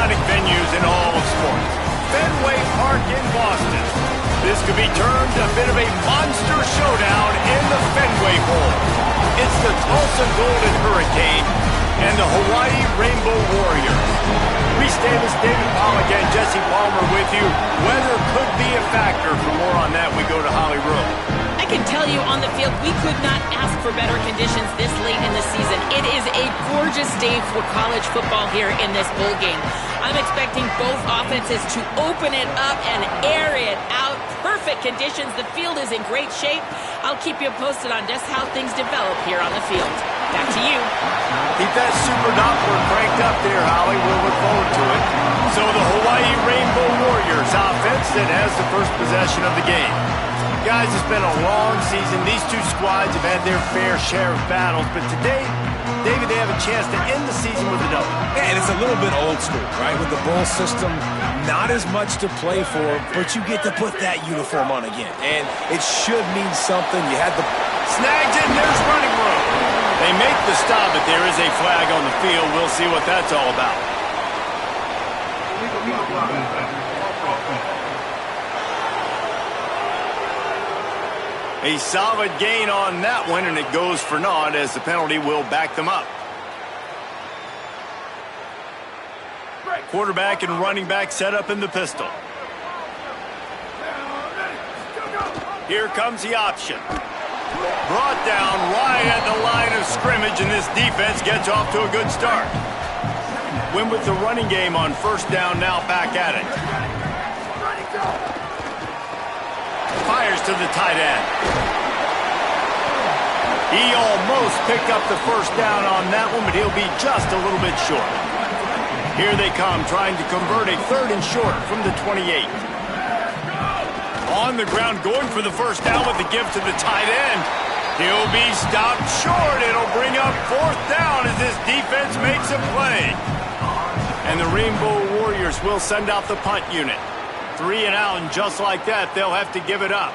iconic venues in all of sports. Fenway Park in Boston. This could be termed a bit of a monster showdown in the Fenway Bowl. It's the Tulsa Golden Hurricane and the Hawaii Rainbow Warriors. Reese Davis, David Pollack, and Jesse Palmer with you. Weather could be a factor. For more on that, we go to Holly Rowe. I can tell you on the field, we could not ask for better conditions this late in the season. It is a gorgeous day for college football here in this bowl game. I'm expecting both offenses to open it up and air it out. Perfect conditions. The field is in great shape. I'll keep you posted on just how things develop here on the field. Back to you. Keep that super Doppler cranked up there, Holly. We'll look forward to it. So the Hawaii Rainbow Warriors offense that has the first possession of the game. Guys, it's been a long season. These two squads have had their fair share of battles, but today, David, they have a chance to end the season with a W. Yeah, and it's a little bit old school, right? With the bowl system, not as much to play for, but you get to put that uniform on again. And it should mean something. You had the... Snagged it, and there's running room. They make the stop, but there is a flag on the field. We'll see what that's all about. A solid gain on that one, and it goes for naught as the penalty will back them up. Quarterback and running back set up in the pistol. Here comes the option. Brought down right at the line of scrimmage, and this defense gets off to a good start. Win with the running game on first down, now back at it. Fires to the tight end. He almost picked up the first down on that one, but he'll be just a little bit short. Here they come, trying to convert a third and short from the 28. On the ground, going for the first down with the give to the tight end. He'll be stopped short. It'll bring up fourth down as this defense makes a play. And the Rainbow Warriors will send out the punt unit. 3 and out, and just like that, they'll have to give it up.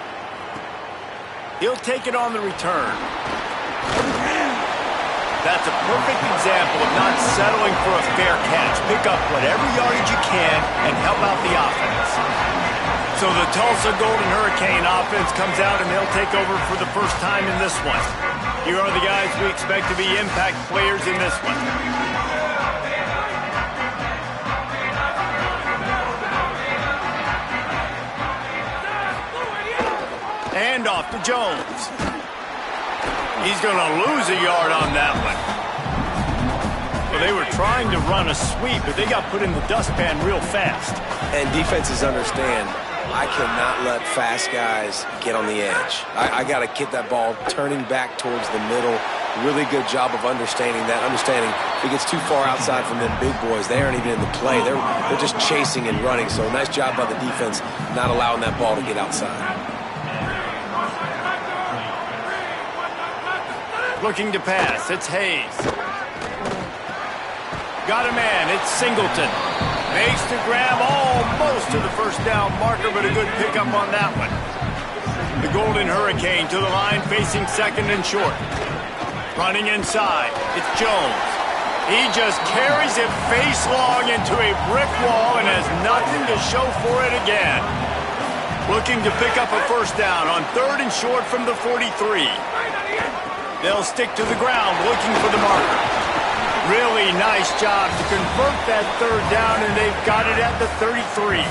He'll take it on the return. That's a perfect example of not settling for a fair catch. Pick up whatever yardage you can and help out the offense. So the Tulsa Golden Hurricane offense comes out, and they'll take over for the first time in this one. Here are the guys we expect to be impact players in this one. Hand off to Jones. He's going to lose a yard on that one. Well, they were trying to run a sweep, but they got put in the dustpan real fast. And defenses understand, I cannot let fast guys get on the edge. I got to get that ball turning back towards the middle. Really good job of understanding that. Understanding if it gets too far outside from them big boys, they aren't even in the play. They're just chasing and running. So nice job by the defense not allowing that ball to get outside. Looking to pass, it's Hayes. Got a man, it's Singleton. Makes the grab almost to the first down marker, but a good pickup on that one. The Golden Hurricane to the line, facing second and short. Running inside, it's Jones. He just carries it face long into a brick wall and has nothing to show for it again. Looking to pick up a first down on third and short from the 43. They'll stick to the ground, looking for the marker. Really nice job to convert that third down, and they've got it at the 33.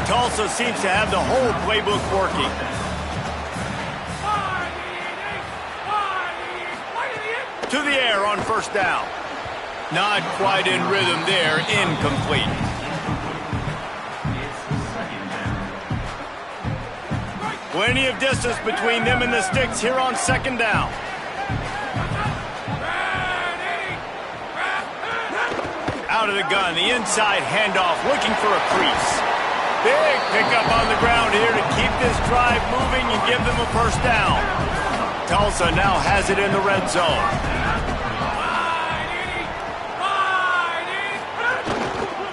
Tulsa seems to have the whole playbook working. To the air on first down. Not quite in rhythm there, incomplete. Plenty of distance between them and the sticks here on second down. Out of the gun, the inside handoff, looking for a crease. Big pickup on the ground here to keep this drive moving and give them a first down. Tulsa now has it in the red zone.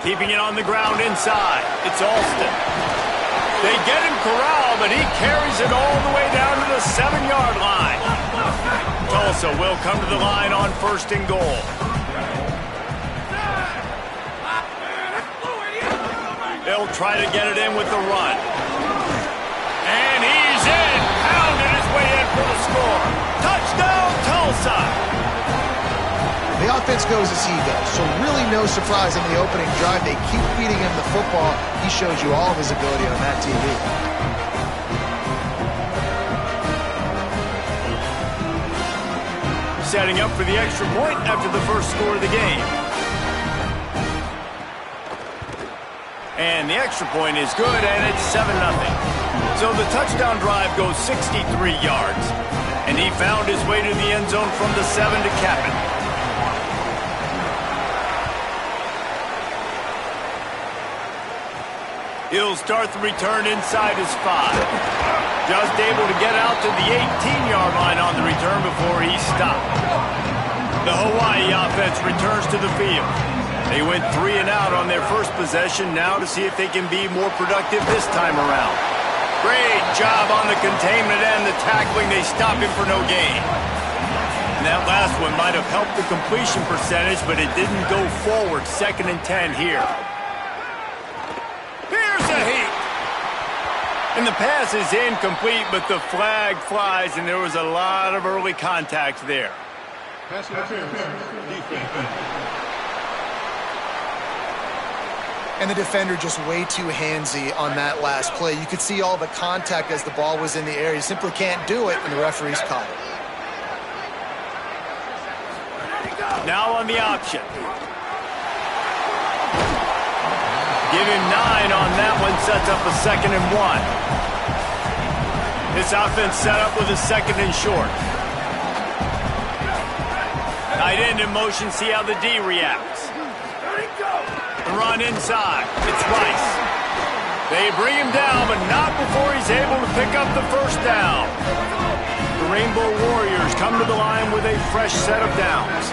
Keeping it on the ground inside, it's Alston. They get him corralled, but he carries it all the way down to the 7-yard line. Tulsa will come to the line on first and goal. They'll try to get it in with the run. And he's in. Pounded his way in for the score. Touchdown, Tulsa. The offense goes as he goes, so really no surprise in the opening drive. They keep feeding him the football. He shows you all of his ability on that TV. Setting up for the extra point after the first score of the game. And the extra point is good, and it's 7-0. So the touchdown drive goes 63 yards. And he found his way to the end zone from the 7 to cap it. He'll start the return inside his 5. Just able to get out to the 18-yard line on the return before he's stopped. The Hawaii offense returns to the field. They went 3 and out on their first possession, now to see if they can be more productive this time around. Great job on the containment and the tackling. They stop him for no gain. And that last one might have helped the completion percentage, but it didn't go forward. 2nd and 10 here. Here's a heat. And the pass is incomplete, but the flag flies, and there was a lot of early contact there. Pass interference. Defense. And the defender just way too handsy on that last play. You could see all the contact as the ball was in the air. You simply can't do it, and the referees caught it. Now on the option. Give him 9 on that one, sets up a 2nd and 1. This offense set up with a 2nd and short. Tight end in motion, see how the D reacts. The run inside, it's Rice. They bring him down, but not before he's able to pick up the first down. The Rainbow Warriors come to the line with a fresh set of downs.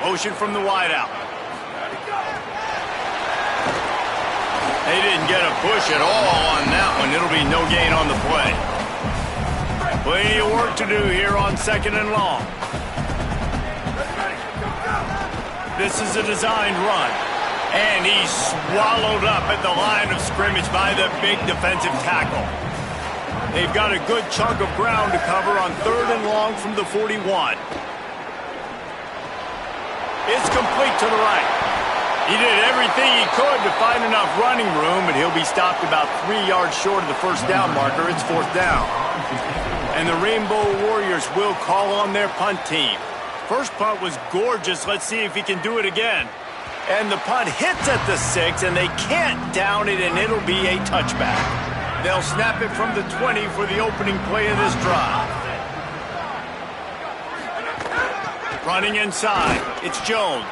Motion from the wideout. They didn't get a push at all on that one. It'll be no gain on the play. Plenty of work to do here on 2nd and long. This is a designed run. And he's swallowed up at the line of scrimmage by the big defensive tackle. They've got a good chunk of ground to cover on 3rd and long from the 41. It's complete to the right. He did everything he could to find enough running room, but he'll be stopped about 3 yards short of the first down marker. It's 4th down. And the Rainbow Warriors will call on their punt team. First punt was gorgeous. Let's see if he can do it again. And the punt hits at the 6, and they can't down it, and it'll be a touchback. They'll snap it from the 20 for the opening play of this drive. Running inside, it's Jones.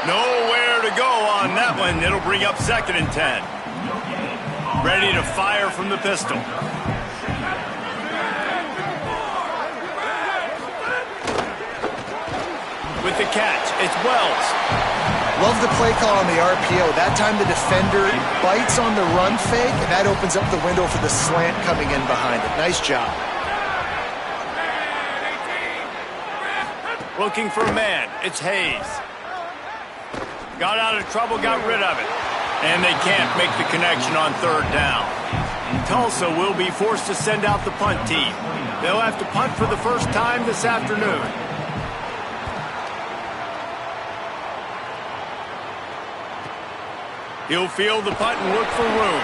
Nowhere to go on that one. It'll bring up 2nd and 10. Ready to fire from the pistol. With the catch, it's Wells. Love the play call on the RPO. That time the defender bites on the run fake, and that opens up the window for the slant coming in behind it. Nice job. Looking for a man. It's Hayes. Got out of trouble, got rid of it. And they can't make the connection on 3rd down. Tulsa will be forced to send out the punt team. They'll have to punt for the first time this afternoon. He'll field the punt and look for room.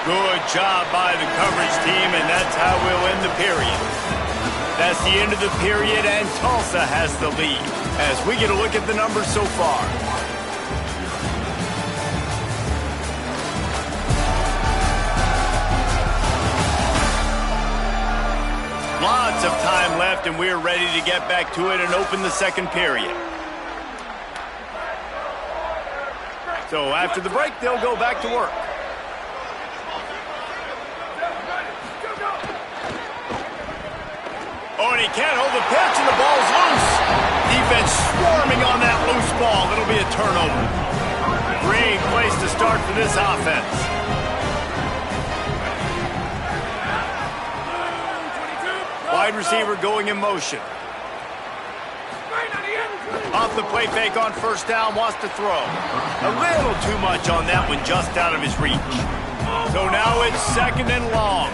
Good job by the coverage team, and that's how we'll end the period. That's the end of the period, and Tulsa has the lead as we get a look at the numbers so far. Lots of time left, and we're ready to get back to it and open the 2nd period. So after the break, they'll go back to work. Oh, and he can't hold the pitch, and the ball's loose. Defense swarming on that loose ball. It'll be a turnover. Great place to start for this offense. Wide receiver going in motion. Off the play fake on first down, wants to throw. A little too much on that one, just out of his reach. So now it's second and long.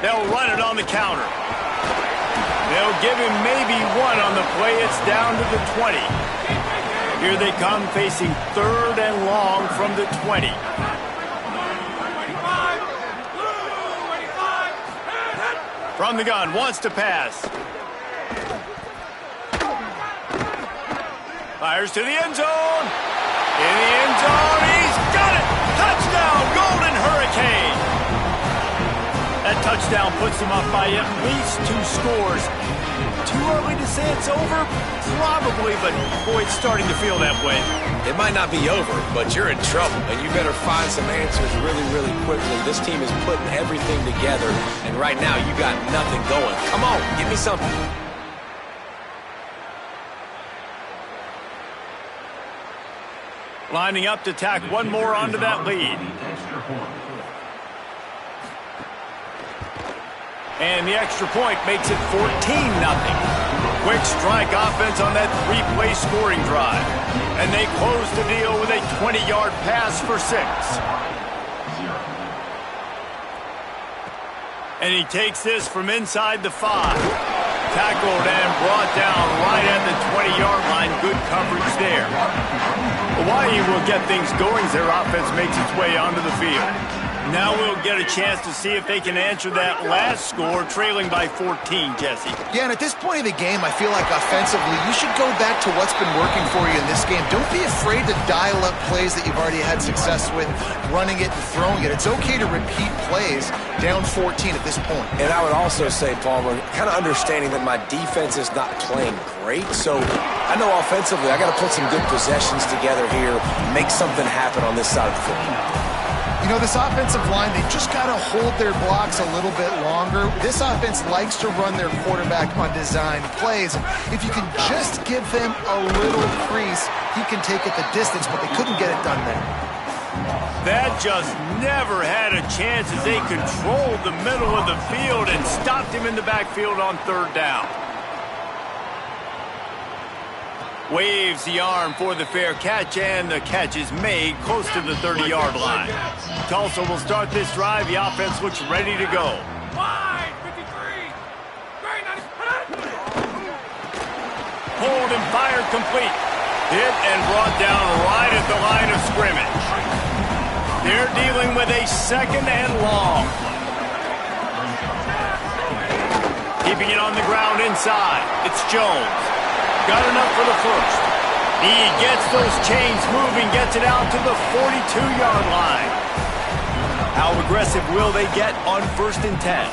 They'll run it on the counter. They'll give him maybe one on the play. It's down to the 20. Here they come facing third and long from the 20. From the gun, wants to pass. Fires to the end zone. In the end zone, he's got it! Touchdown, Golden Hurricane! That touchdown puts him up by at least 2 scores. Too early to say it's over? Probably, but boy, it's starting to feel that way. It might not be over, but you're in trouble, and you better find some answers really, really quickly. This team is putting everything together, and right now you got nothing going. Come on, give me something. Lining up to tack one more onto that lead. And the extra point makes it 14-0. Quick strike offense on that 3-play scoring drive. And they close the deal with a 20-yard pass for 6. And he takes this from inside the 5. Tackled and brought down right at the 20-yard line. Good coverage there. Hawaii will get things going as their offense makes its way onto the field. Now we'll get a chance to see if they can answer that last score, trailing by 14, Jesse. Yeah, and at this point of the game, I feel like offensively, you should go back to what's been working for you in this game. Don't be afraid to dial up plays that you've already had success with, running it and throwing it. It's okay to repeat plays down 14 at this point. And I would also say, Palmer, kind of understanding that my defense is not playing great, so I know offensively I got to put some good possessions together here, make something happen on this side of the football. You know, this offensive line, they just got to hold their blocks a little bit longer. This offense likes to run their quarterback on design plays. And if you can just give them a little crease, he can take it the distance, but they couldn't get it done there. That just never had a chance as they controlled the middle of the field and stopped him in the backfield on third down. Waves the arm for the fair catch, and the catch is made close to the 30-yard line. Tulsa will start this drive. The offense looks ready to go. Pulled and fired complete. Hit and brought down right at the line of scrimmage. They're dealing with a second and long. Keeping it on the ground inside. It's Jones. Got enough for the first. He gets those chains moving, gets it out to the 42-yard line. How aggressive will they get on 1st and 10?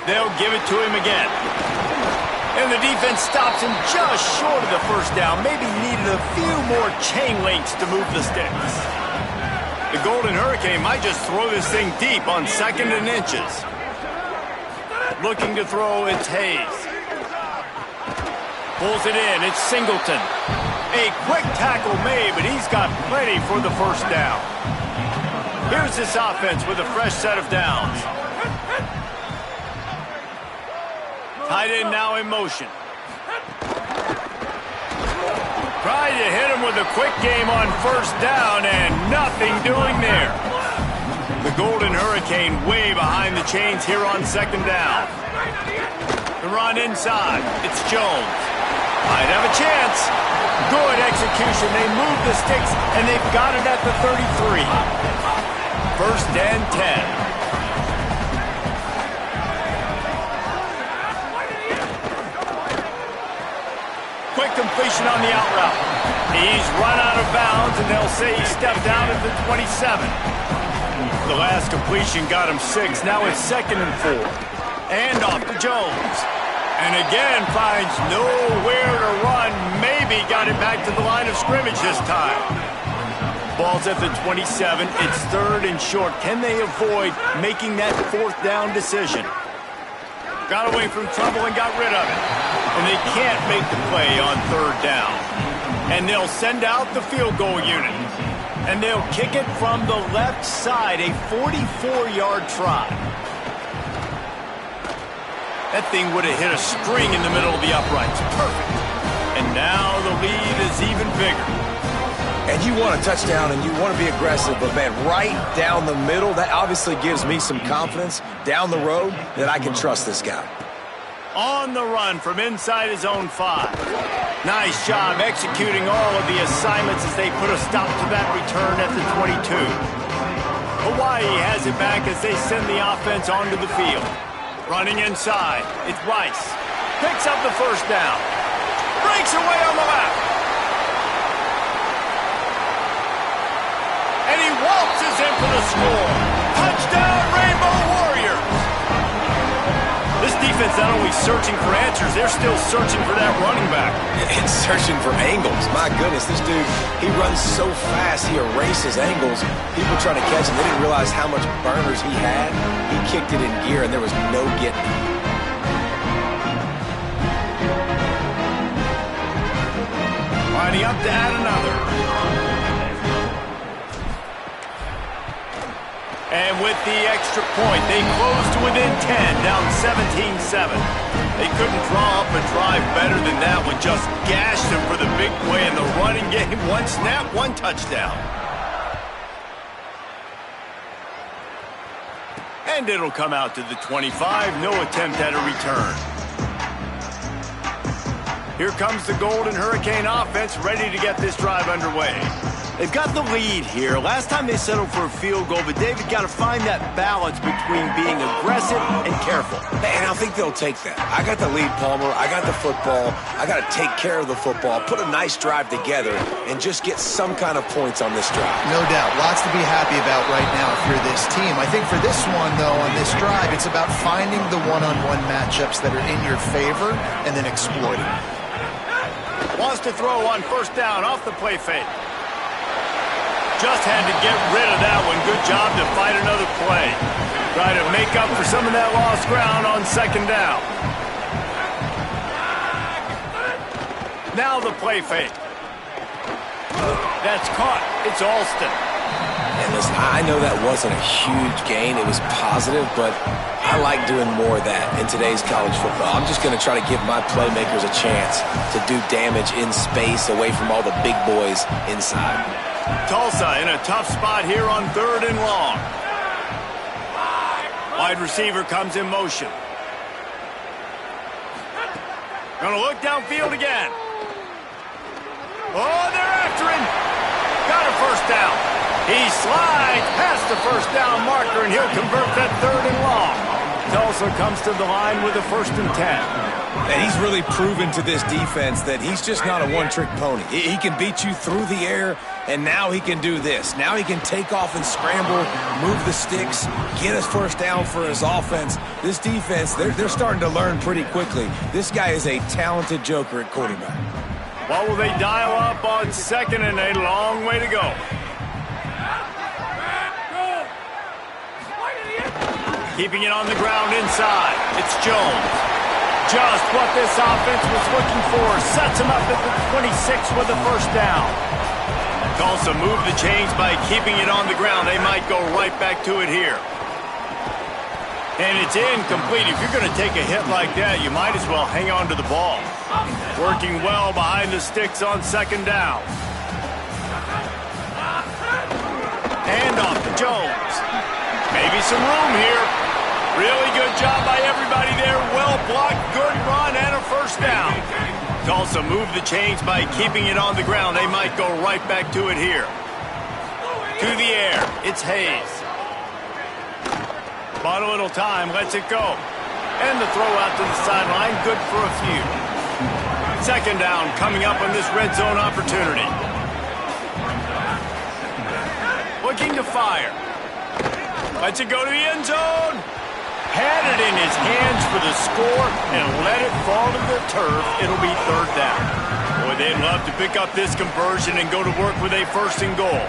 They'll give it to him again. And the defense stops him just short of the first down. Maybe needed a few more chain links to move the sticks. The Golden Hurricane might just throw this thing deep on 2nd and inches. Looking to throw, it's Hayes. Pulls it in, it's Singleton. A quick tackle made, but he's got plenty for the first down. Here's this offense with a fresh set of downs. Tight end now in motion. Tried to hit him with a quick game on first down, and nothing doing there. The Golden Hurricane way behind the chains here on 2nd down. The run inside. It's Jones. Might have a chance. Good execution. They move the sticks, and they've got it at the 33. 1st and 10. Quick completion on the out route. He's run out of bounds, and they'll say he stepped out at the 27. The last completion got him 6. Now it's 2nd and 4. And off to Jones. And again finds nowhere to run. Maybe got it back to the line of scrimmage this time. Ball's at the 27. It's 3rd and short. Can they avoid making that 4th down decision? Got away from trouble and got rid of it. And they can't make the play on 3rd down. And they'll send out the field goal unit. And they'll kick it from the left side, a 44-yard try. That thing would have hit a string in the middle of the uprights. Perfect. And now the lead is even bigger. And you want a touchdown and you want to be aggressive, but man, right down the middle, that obviously gives me some confidence down the road that I can trust this guy. On the run from inside his own 5. Nice job executing all of the assignments as they put a stop to that return at the 22. Hawaii has it back as they send the offense onto the field. Running inside, it's Rice. Picks up the first down. Breaks away on the left. And he waltzes in for the score. Touchdown, Rainbow Warriors. This defense not only searching for answers, they're still searching for that running back. And searching for angles. My goodness, this dude, he runs so fast, he erases angles. People trying to catch him, they didn't realize how much burners he had. He kicked it in gear, and there was no getting it. Lining up to add another. And with the extra point, they close to within 10, down 17-7. They couldn't draw up a drive better than that one. Just gashed them for the big play in the running game. One snap, one touchdown. And it'll come out to the 25. No attempt at a return. Here comes the Golden Hurricane offense, ready to get this drive underway. They've got the lead here. Last time they settled for a field goal, but David got to find that balance between being aggressive and careful. And I think they'll take that. I got the lead, Palmer. I got the football. I got to take care of the football, put a nice drive together, and just get some kind of points on this drive. No doubt. Lots to be happy about right now if you're this team. I think for this one, though, on this drive, it's about finding the one-on-one matchups that are in your favor and then exploiting them. Wants to throw on first down off the play fake. Just had to get rid of that one. Good job to fight another play. Try to make up for some of that lost ground on second down. Now the play fake. That's caught. It's Alston. And listen, I know that wasn't a huge gain. It was positive, but I like doing more of that in today's college football. I'm just going to try to give my playmakers a chance to do damage in space away from all the big boys inside. Tulsa in a tough spot here on 3rd and long. Wide receiver comes in motion. Gonna look downfield again. Oh, they're after him. Got a first down. He slides past the first down marker, and he'll convert that 3rd and long. Tulsa comes to the line with a 1st and 10. And he's really proven to this defense that he's just not a one-trick pony. He can beat you through the air, and now he can do this. Now he can take off and scramble, move the sticks, get his first down for his offense. This defense, they're starting to learn pretty quickly. This guy is a talented joker at quarterback. What will they dial up on 2nd and a long way to go? Keeping it on the ground inside. It's Jones. Just what this offense was looking for. Sets him up at the 26 with a first down. Tulsa moved the chains by keeping it on the ground. They might go right back to it here. And it's incomplete. If you're going to take a hit like that, you might as well hang on to the ball. Working well behind the sticks on 2nd down. And off to Jones. Maybe some room here. Really good job by everybody there. Well blocked, good run, and a first down. Tulsa moved the chains by keeping it on the ground. They might go right back to it here. To the air, it's Hayes. Bought a little time, lets it go. And the throw out to the sideline, good for a few. 2nd down coming up on this red zone opportunity. Looking to fire. Lets it go to the end zone. Had it in his hands for the score and let it fall to the turf. It'll be 3rd down. Boy, they'd love to pick up this conversion and go to work with a 1st and goal.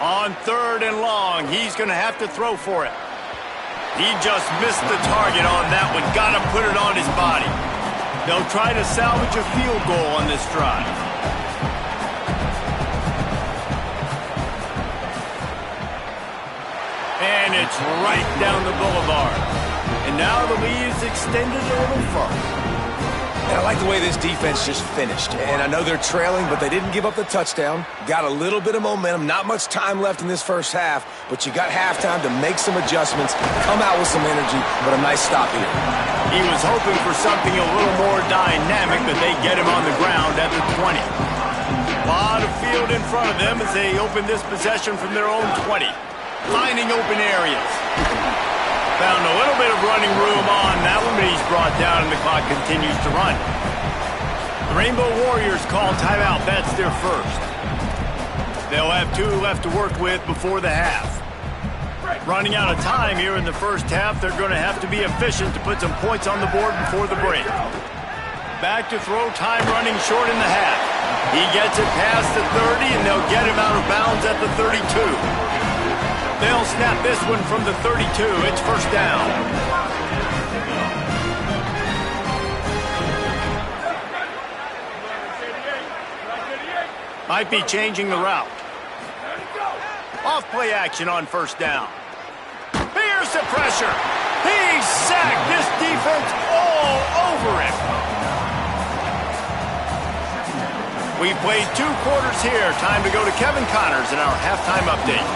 On 3rd and long, he's going to have to throw for it. He just missed the target on that one. Got to put it on his body. They'll try to salvage a field goal on this drive. And it's right down the boulevard. And now the lead is extended a little further. And I like the way this defense just finished. And I know they're trailing, but they didn't give up the touchdown. Got a little bit of momentum. Not much time left in this first half, but you got halftime to make some adjustments, come out with some energy, but a nice stop here. He was hoping for something a little more dynamic, but they get him on the ground at the 20. A lot of field in front of them as they open this possession from their own 20. Finding open areas. Found a little bit of running room on that one, but he's brought down and the clock continues to run. The Rainbow Warriors call timeout. That's their first. They'll have 2 left to work with before the half. Running out of time here in the first half, they're going to have to be efficient to put some points on the board before the break. Back to throw, time running short in the half. He gets it past the 30, and they'll get him out of bounds at the 32. They'll snap this one from the 32. It's first down. Might be changing the route. Off play action on first down. Here's the pressure. He's sacked. This defense all over him. We've played 2 quarters here. Time to go to Kevin Connors in our halftime update.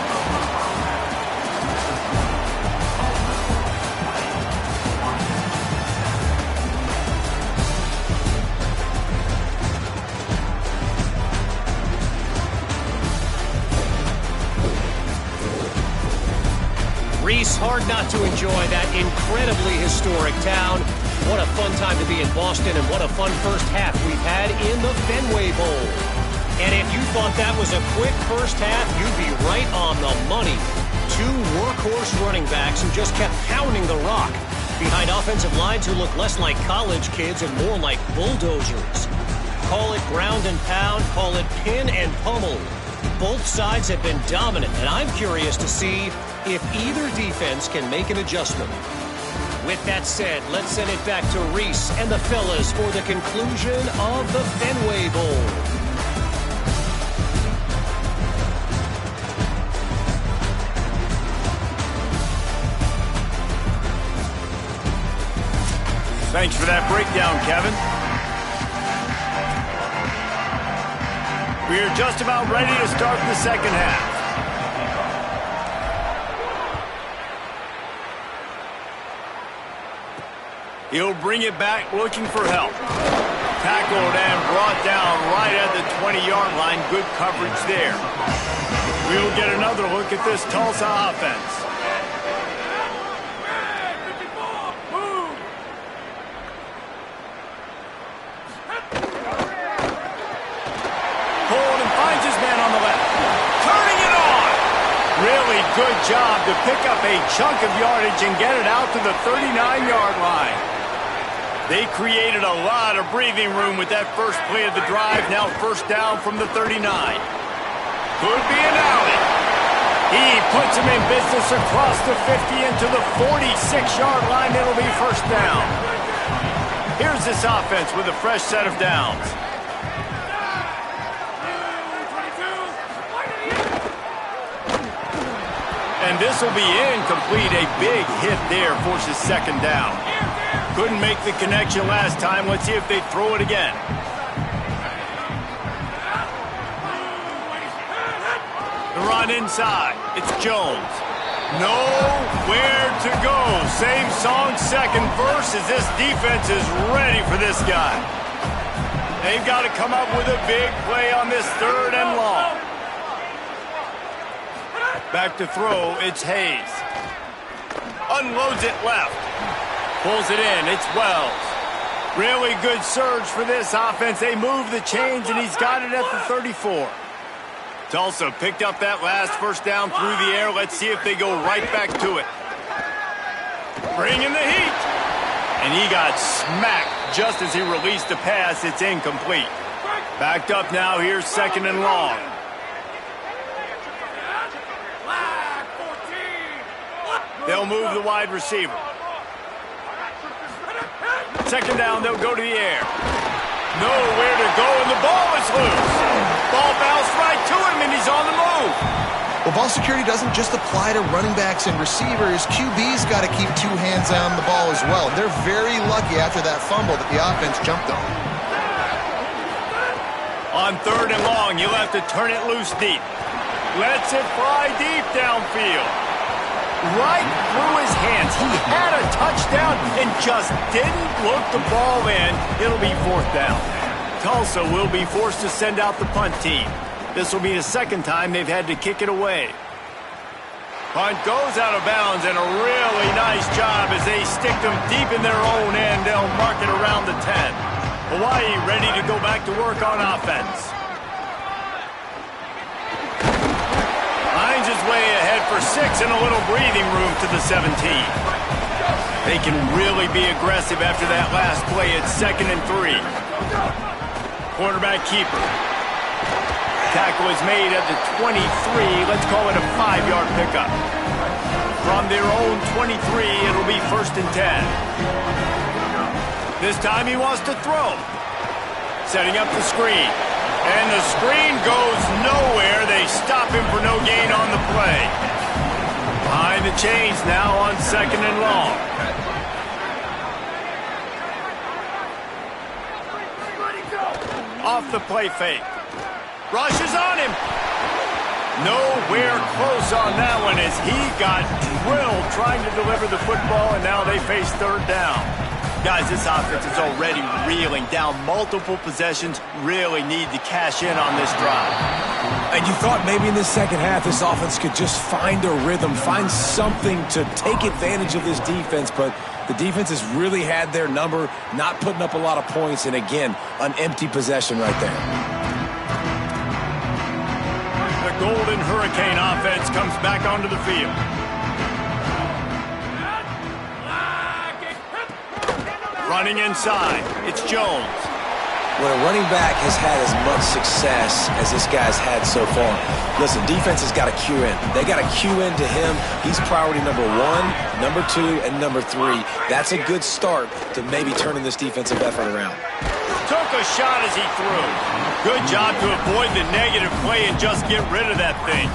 Reese, hard not to enjoy that incredibly historic town. What a fun time to be in Boston, and what a fun first half we've had in the Fenway Bowl. And if you thought that was a quick first half, you'd be right on the money. 2 workhorse running backs who just kept pounding the rock behind offensive lines who look less like college kids and more like bulldozers. Call it ground and pound, call it pin and pummel. Both sides have been dominant, and I'm curious to see if either defense can make an adjustment. With that said, let's send it back to Reese and the fellas for the conclusion of the Fenway Bowl. Thanks for that breakdown, Kevin. We are just about ready to start the second half. He'll bring it back looking for help. Tackled and brought down right at the 20-yard line. Good coverage there. We'll get another look at this Tulsa offense. Pulled and finds his man on the left. Turning it on. Really good job to pick up a chunk of yardage and get it out to the 39-yard line. They created a lot of breathing room with that first play of the drive. Now first down from the 39. Could be an alley. He puts him in business across the 50 into the 46-yard line. It'll be first down. Here's this offense with a fresh set of downs. And this will be incomplete. A big hit there forces second down. Couldn't make the connection last time. Let's see if they throw it again. The run inside. It's Jones. Nowhere to go. Same song, second verse, as this defense is ready for this guy. They've got to come up with a big play on this third and long. Back to throw. It's Hayes. Unloads it left. Pulls it in. It's Wells. Really good surge for this offense. They move the chains, and he's got it at the 34. Tulsa picked up that last first down through the air. Let's see if they go right back to it. Bringing the heat. And he got smacked just as he released the pass. It's incomplete. Backed up now. Here's second and long. They'll move the wide receiver. Second down, they'll go to the air. Nowhere to go, and the ball is loose. Ball bounced right to him, and he's on the move. Well, ball security doesn't just apply to running backs and receivers. QB's got to keep two hands on the ball as well. They're very lucky after that fumble that the offense jumped on. On 3rd and long, you'll have to turn it loose deep. Lets it fly deep downfield. Right through his hands. He had a touchdown and just didn't look the ball in. It'll be 4th down. Tulsa will be forced to send out the punt team. This will be the 2nd time they've had to kick it away. Punt goes out of bounds, and a really nice job as they stick them deep in their own end. They'll mark it around the 10. Hawaii ready to go back to work on offense. Finds his way ahead for 6 and a little breathing room to the 17. They can really be aggressive after that last play. It's 2nd and 3. Quarterback keeper. Tackle is made at the 23. Let's call it a 5-yard pickup. From their own 23, it'll be 1st and 10. This time he wants to throw. Setting up the screen. And the screen goes nowhere. They stop him for no gain on the play. Behind the chains now on 2nd and long. Off the play fake. Rushes on him. Nowhere close on that one as he got drilled trying to deliver the football, and now they face 3rd down. Guys, this offense is already reeling down multiple possessions. Really need to cash in on this drive. And you thought maybe in the second half this offense could just find a rhythm, find something to take advantage of this defense, but the defense has really had their number, not putting up a lot of points, and again, an empty possession right there. The Golden Hurricane offense comes back onto the field. Running inside, it's Jones. When a running back has had as much success as this guy's had so far, listen, defense has got to cue in. They got to cue into him. He's priority number 1, number 2, and number 3. That's a good start to maybe turning this defensive effort around. Took a shot as he threw. Good job to avoid the negative play and just get rid of that thing.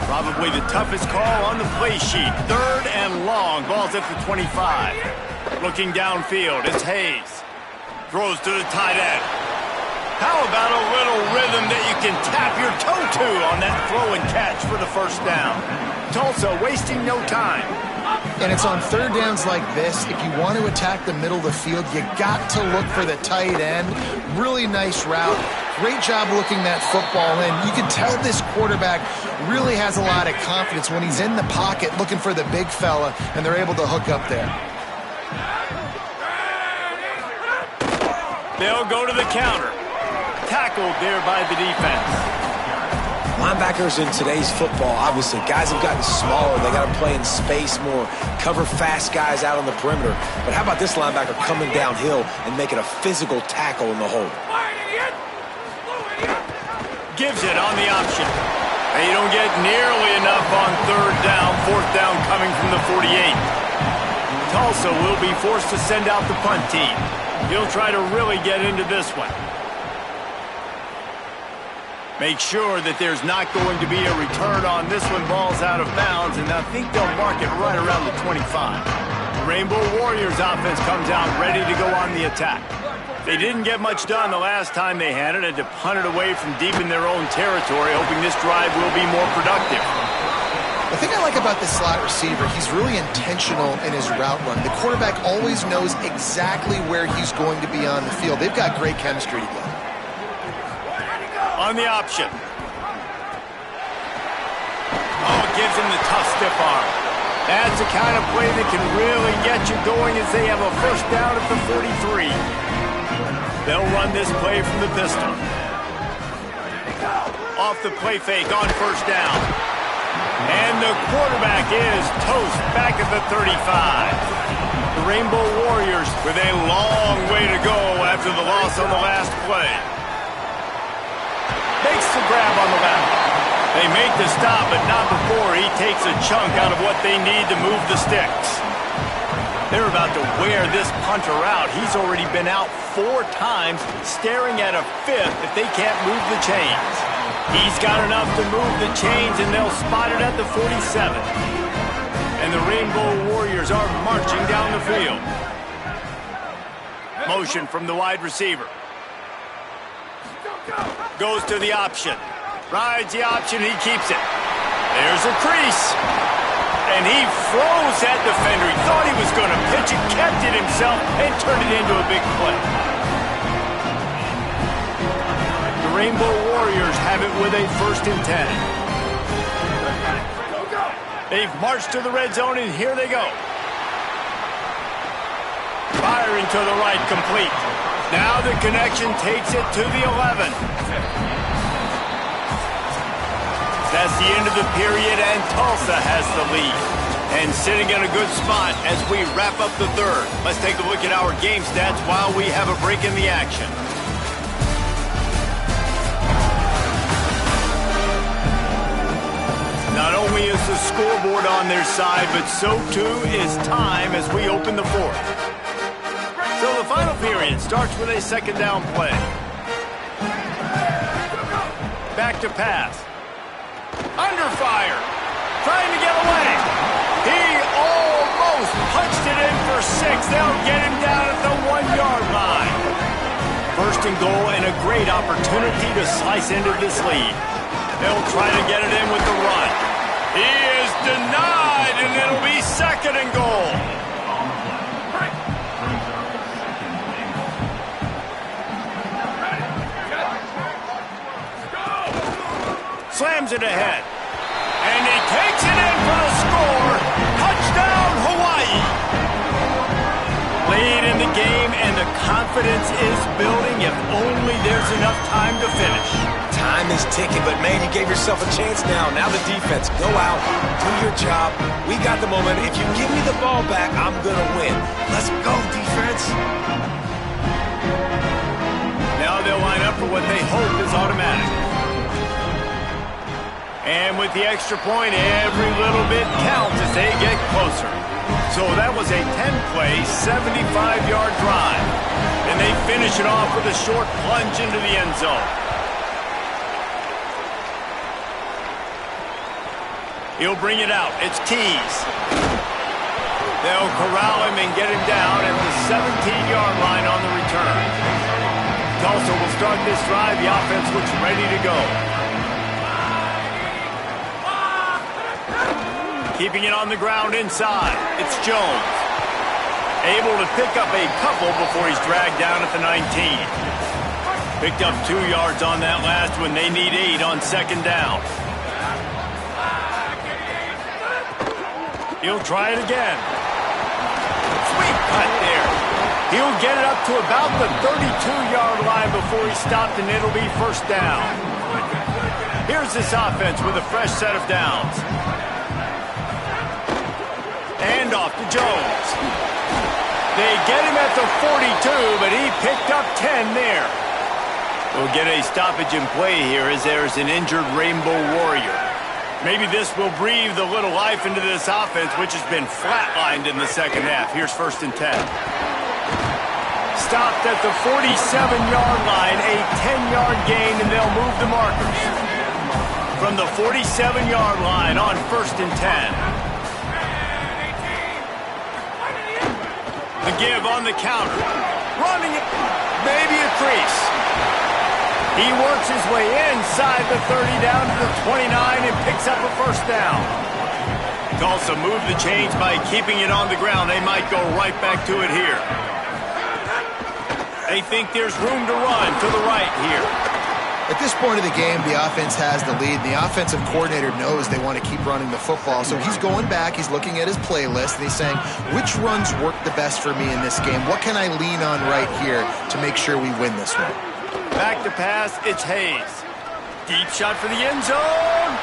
Probably the toughest call on the play sheet. 3rd and long. Ball's at the 25. Looking downfield, it's Hayes. Throws to the tight end. How about a little rhythm that you can tap your toe to on that throw and catch for the 1st down? Tulsa wasting no time. And it's on 3rd downs like this. If you want to attack the middle of the field, you got to look for the tight end. Really nice route. Great job looking that football in. You can tell this quarterback really has a lot of confidence when he's in the pocket looking for the big fella, and they're able to hook up there. They'll go to the counter. Tackled there by the defense. Linebackers in today's football, obviously, guys have gotten smaller. They got to play in space more, cover fast guys out on the perimeter. But how about this linebacker coming downhill and making a physical tackle in the hole? Gives it on the option. They don't get nearly enough on 3rd down. 4th down coming from the 48. Tulsa will be forced to send out the punt team. He'll try to really get into this one. Make sure that there's not going to be a return on this one. Ball's out of bounds, and I think they'll mark it right around the 25. Rainbow Warriors offense comes out ready to go on the attack. They didn't get much done the last time they had it. Had to punt it away from deep in their own territory, hoping this drive will be more productive. The thing I like about this slot receiver, he's really intentional in his route run. The quarterback always knows exactly where he's going to be on the field. They've got great chemistry together. On the option. Oh, it gives him the tough stiff arm. That's the kind of play that can really get you going as they have a 1st down at the 43. They'll run this play from the pistol. Off the play fake on 1st down. And the quarterback is toast back at the 35. The Rainbow Warriors with a long way to go after the loss on the last play. Makes the grab on the left. They make the stop, but not before he takes a chunk out of what they need to move the sticks. They're about to wear this punter out. He's already been out 4 times, staring at a 5th if they can't move the chains. He's got enough to move the chains, and they'll spot it at the 47. And the Rainbow Warriors are marching down the field. Motion from the wide receiver. Goes to the option. Rides the option, he keeps it. There's a crease. And he froze that defender. He thought he was going to pitch it, kept it himself, and turned it into a big play. The Rainbow Warriors have it with a 1st and 10. They've marched to the red zone, and here they go. Firing to the right, complete. Now the connection takes it to the 11. That's the end of the period, and Tulsa has the lead. And sitting in a good spot as we wrap up the 3rd. Let's take a look at our game stats while we have a break in the action. Not only is the scoreboard on their side, but so too is time as we open the 4th. So the final period starts with a 2nd down play. Back to pass. Under fire. Trying to get away. He almost punched it in for 6. They'll get him down at the 1-yard line. 1st and goal, and a great opportunity to slice into this lead. They'll try to get it in with the run. He is denied, and it'll be 2nd and goal. Slams it ahead. And he takes it in for the score. Touchdown, Hawaii. Lead in the game, and the confidence is building if only there's enough time to finish. Time is ticking, but man, you gave yourself a chance now. Now the defense, go out, do your job. We got the moment. If you give me the ball back, I'm going to win. Let's go, defense. Now they'll line up for what they hope is automatic. And with the extra point, every little bit counts as they get closer. So that was a 10-play, 75-yard drive. And they finish it off with a short plunge into the end zone. He'll bring it out. It's Keys. They'll corral him and get him down at the 17-yard line on the return. Tulsa will start this drive. The offense looks ready to go. Keeping it on the ground inside. It's Jones. Able to pick up a couple before he's dragged down at the 19. Picked up 2 yards on that last one. They need 8 on 2nd down. He'll try it again. Sweet cut there. He'll get it up to about the 32-yard line before he stopped, and it'll be 1st down. Here's this offense with a fresh set of downs. Hand off to Jones. They get him at the 42, but he picked up 10 there. We'll get a stoppage in play here as there's an injured Rainbow Warrior. Maybe this will breathe a little life into this offense, which has been flatlined in the 2nd half. Here's 1st and 10. Stopped at the 47-yard line, a 10-yard gain, and they'll move the markers. From the 47-yard line on 1st and 10. The give on the counter. Running it. Maybe a crease. He works his way inside the 30 down to the 29 and picks up a 1st down. Tulsa moved the chains by keeping it on the ground. They might go right back to it here. They think there's room to run to the right here. At this point of the game, the offense has the lead, and the offensive coordinator knows they want to keep running the football. So he's going back, he's looking at his playlist, and he's saying, which runs work the best for me in this game? What can I lean on right here to make sure we win this one? Back to pass, it's Hayes. Deep shot for the end zone.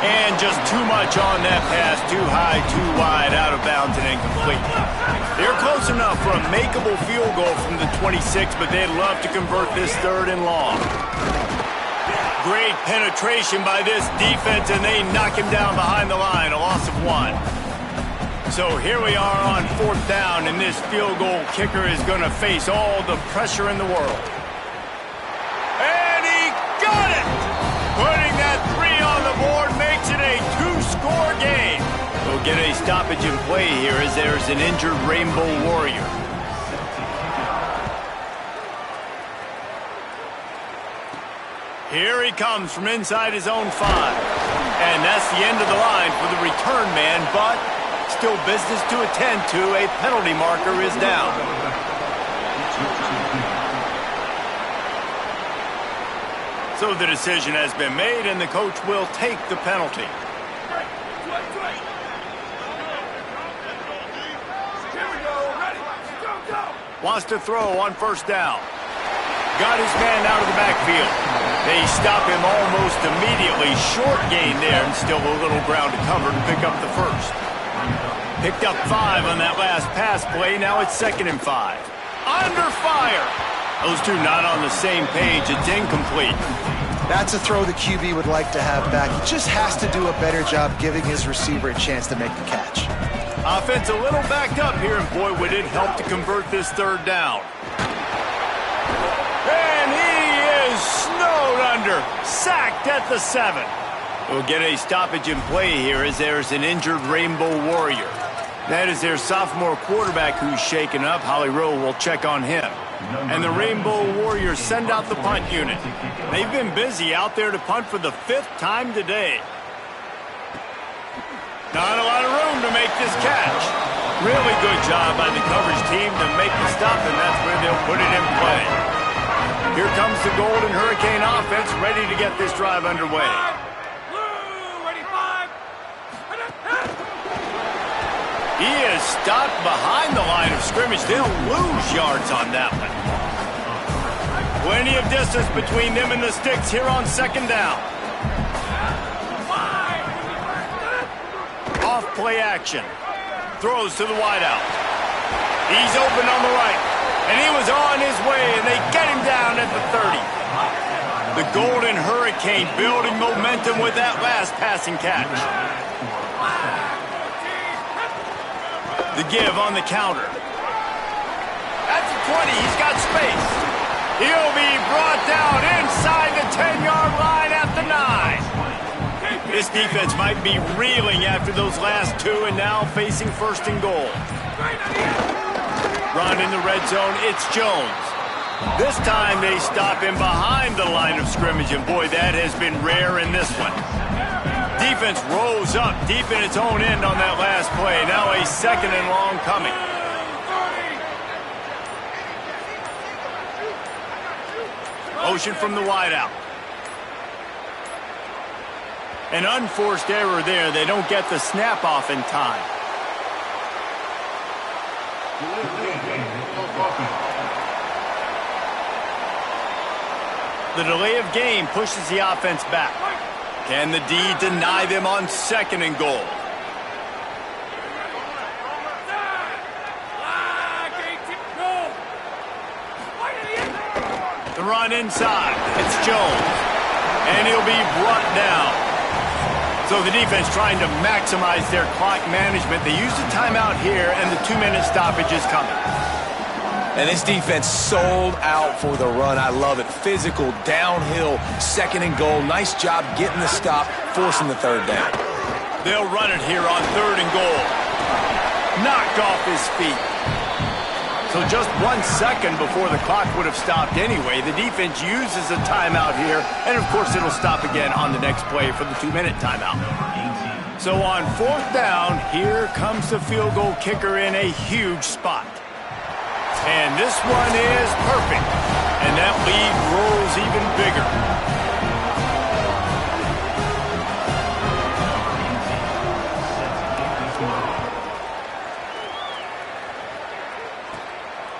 And just too much on that pass. Too high, too wide, out of bounds, and incomplete. They're close enough for a makeable field goal from the 26, but they'd love to convert this 3rd and long. Great penetration by this defense, and they knock him down behind the line, a loss of 1. So here we are on 4th down, and this field goal kicker is going to face all the pressure in the world. And he got it! Put get a stoppage in play here as there's an injured Rainbow Warrior. Here he comes from inside his own 5. And that's the end of the line for the return man, but still business to attend to. A penalty marker is down. So the decision has been made, and the coach will take the penalty. Wants to throw on first down. Got his man out of the backfield. They stop him almost immediately. Short gain there, and still a little ground to cover to pick up the first. Picked up 5 on that last pass play. Now it's 2nd and 5. Under fire. Those two not on the same page. It's incomplete. That's a throw the QB would like to have back. He just has to do a better job giving his receiver a chance to make the catch. Offense a little backed up here, and boy, would it help to convert this 3rd down. And he is snowed under. Sacked at the 7. We'll get a stoppage in play here as there's an injured Rainbow Warrior. That is their sophomore quarterback who's shaken up. Holly Rowe will check on him. And the Rainbow Warriors send out the punt unit. They've been busy out there to punt for the 5th time today. Not a lot of room to make this catch. Really good job by the coverage team to make the stop, and that's where they'll put it in play. Here comes the Golden Hurricane offense ready to get this drive underway. He is stopped behind the line of scrimmage. They'll lose yards on that one. Plenty of distance between them and the sticks here on 2nd down. Off play action. Throws to the wideout. He's open on the right. And he was on his way, and they get him down at the 30. The Golden Hurricane building momentum with that last passing catch. The give on the counter. At the 20, he's got space. He'll be brought down inside the 10-yard line at the 9. This defense might be reeling after those last 2 and now facing 1st and goal. Run in the red zone, it's Jones. This time they stop him behind the line of scrimmage, and boy, that has been rare in this one. Defense rolls up deep in its own end on that last play. Now a 2nd and long coming. Motion from the wideout. An unforced error there. They don't get the snap off in time. The delay of game pushes the offense back. Can the D deny them on 2nd and goal? The run inside. It's Jones. And he'll be brought down. So the defense trying to maximize their clock management. They use the timeout here, and the 2-minute stoppage is coming. And this defense sold out for the run. I love it. Physical, downhill, 2nd and goal. Nice job getting the stop, forcing the 3rd down. They'll run it here on 3rd and goal. Knocked off his feet. So just 1 second before the clock would have stopped anyway. The defense uses a timeout here, and of course it'll stop again on the next play for the 2-minute timeout. So on 4th down, here comes the field goal kicker in a huge spot. And this one is perfect. And that lead grows even bigger.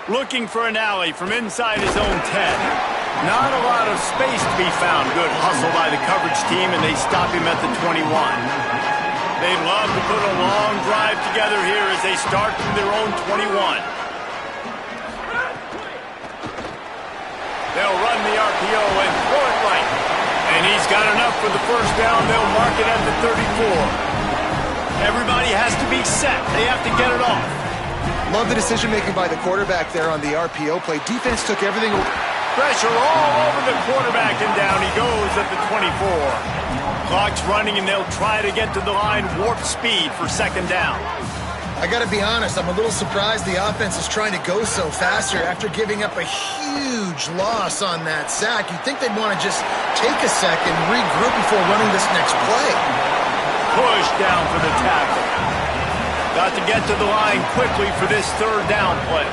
Looking for an alley from inside his own 10. Not a lot of space to be found. Good hustle by the coverage team, and they stop him at the 21. They love to put a long drive together here as they start from their own 21. They'll run the RPO and throw it right. And he's got enough for the 1st down. They'll mark it at the 34. Everybody has to be set. They have to get it off. Love the decision-making by the quarterback there on the RPO play. Defense took everything. Pressure all over the quarterback, and down he goes at the 24. Clock's running, and they'll try to get to the line warp speed for second down. I got to be honest, I'm a little surprised the offense is trying to go so faster after giving up a huge loss on that sack. You'd think they'd want to just take a second, regroup before running this next play. Push down for the tackle. Got to get to the line quickly for this third down play.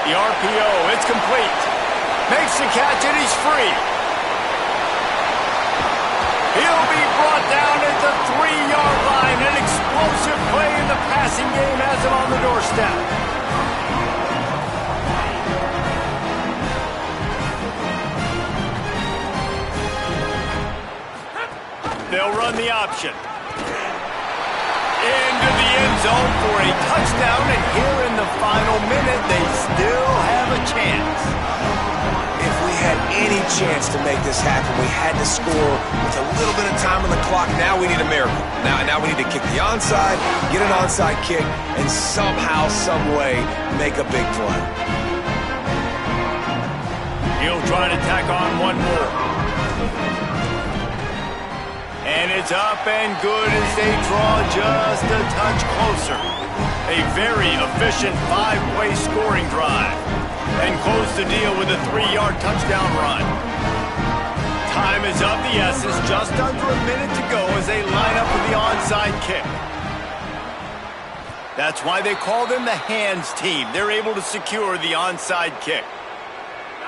The RPO, it's complete. Makes the catch, and he's free. He'll be brought down at the 3-yard line. An explosive play in the passing game has him on the doorstep. They'll run the option. Into the end zone for a touchdown, and here in the final minute, they still have a chance. If we had any chance to make this happen, we had to score with a little bit of time on the clock. Now we need a miracle. Now we need to kick the onside, get an onside kick, and somehow, some way, make a big play. He'll try to tack on one more. And it's up and good as they draw just a touch closer. A very efficient 5-play scoring drive. And close the deal with a 3-yard touchdown run. Time is of the essence. Just under a minute to go as they line up for the onside kick. That's why they call them the hands team. They're able to secure the onside kick.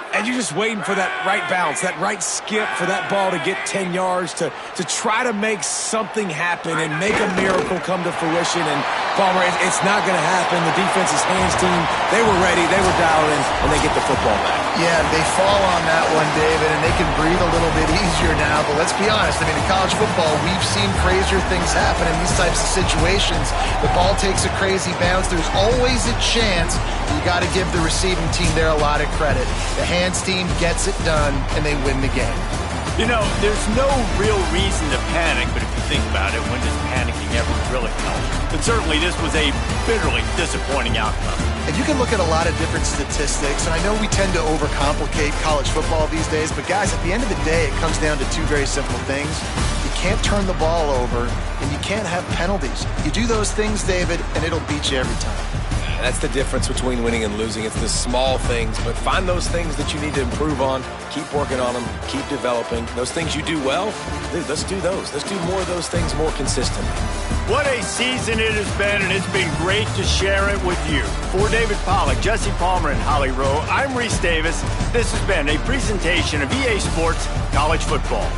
And you're just waiting for that right bounce, that right skip for that ball to get 10 yards to try to make something happen and make a miracle come to fruition. And, Palmer, it's not going to happen. The defense's hands team, they were ready, they were dialed in, and they get the football back. Yeah, they fall on that one, David, and they can breathe a little bit easier now. But let's be honest, I mean, in college football, we've seen crazier things happen in these types of situations. The ball takes a crazy bounce. There's always a chance. You got to give the receiving team there a lot of credit. The hands team gets it done, and they win the game. You know, there's no real reason to panic, but if you think about it, when does panicking ever really help? But certainly this was a bitterly disappointing outcome. And you can look at a lot of different statistics, and I know we tend to overcomplicate college football these days, but guys, at the end of the day, it comes down to two very simple things. You can't turn the ball over, and you can't have penalties. You do those things, David, and it'll beat you every time. That's the difference between winning and losing. It's the small things, but find those things that you need to improve on. Keep working on them. Keep developing. Those things you do well, dude, let's do those. Let's do more of those things more consistently. What a season it has been, and it's been great to share it with you. For David Pollack, Jesse Palmer, and Holly Rowe, I'm Reese Davis. This has been a presentation of EA Sports College Football.